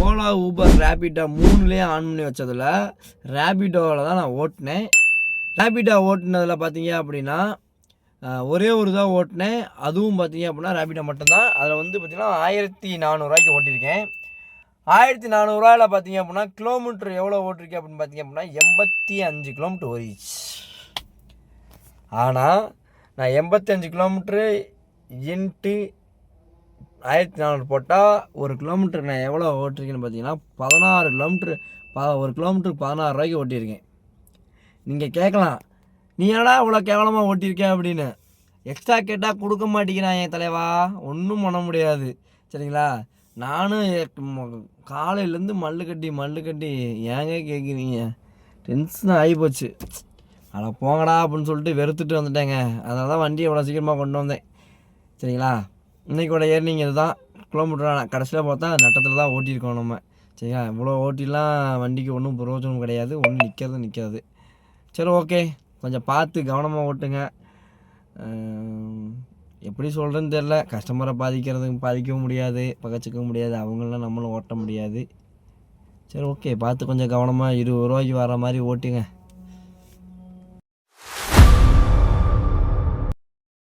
Ola, Uber, Rapido 3லேயே on பண்ணி வச்சதில் ரேபிடோவில் தான் நான் ஓட்டினேன். ரேபிடோ ஓட்டுனதில் பார்த்தீங்க அப்படின்னா ஒரே ஒரு தான் ஓட்டினேன். அதுவும் பார்த்தீங்க அப்படின்னா ரேபிடோ மட்டும்தான். அதில் வந்து பார்த்திங்கன்னா 1400 ஓட்டியிருக்கேன். 1400 பார்த்தீங்க அப்படின்னா கிலோமீட்டர் எவ்வளோ ஓட்டிருக்கேன் அப்படின்னு பார்த்தீங்க அப்படின்னா 85 கிலோமீட்டர் ஓடிச்சு. ஆனால் நான் 85 கிலோமீட்ரு இன்ட்டு 1400 போட்டால் ஒரு கிலோமீட்டர் நான் எவ்வளோ ஓட்டிருக்கேன்னு பார்த்தீங்கன்னா 16 கிலோமீட்ரு. ஒரு கிலோமீட்டருக்கு 16 ஓட்டியிருக்கேன். நீங்கள் கேட்கலாம், நீ ஏடா இவ்வளோ கேவலமாக ஓட்டியிருக்கேன் அப்படின்னு. எக்ஸ்ட்ரா கேட்டால் கொடுக்க மாட்டேங்கிறான் என் தலைவா, ஒன்றும் பண்ண முடியாது சரிங்களா. நானும் காலையிலேருந்து மல்லு கட்டி ஏங்க கேட்குறீங்க, டென்ஷன் ஆகிப்போச்சு. அதை போங்கடா அப்படின்னு சொல்லிட்டு வெறுத்துட்டு வந்துட்டேங்க. அதனால தான் வண்டியை எவ்வளோ சீக்கிரமாக கொண்டு வந்தேன் சரிங்களா. இன்றைக்கோட ஏர்னிங் இது தான். கிலோமீட்டர் கடைசியில் பார்த்தா நட்டத்தில் தான் ஓட்டியிருக்கோம் நம்ம சரிங்களா. இவ்வளோ ஓட்டிலாம் வண்டிக்கு ஒன்றும் பிரயோஜனம் கிடையாது, ஒன்றும் நிற்காது. சரி ஓகே, கொஞ்சம் பார்த்து கவனமாக ஓட்டுங்க. எப்படி சொல்கிறேன்னு தெரில. கஸ்டமரை பாதிக்கவும் முடியாது, பகச்சிக்கவும் முடியாது, அவங்களெலாம் நம்மளும் ஓட்ட முடியாது. சரி ஓகே, பார்த்து கொஞ்சம் கவனமாக 20 ரூபாய்க்கு வர மாதிரி ஓட்டுங்க.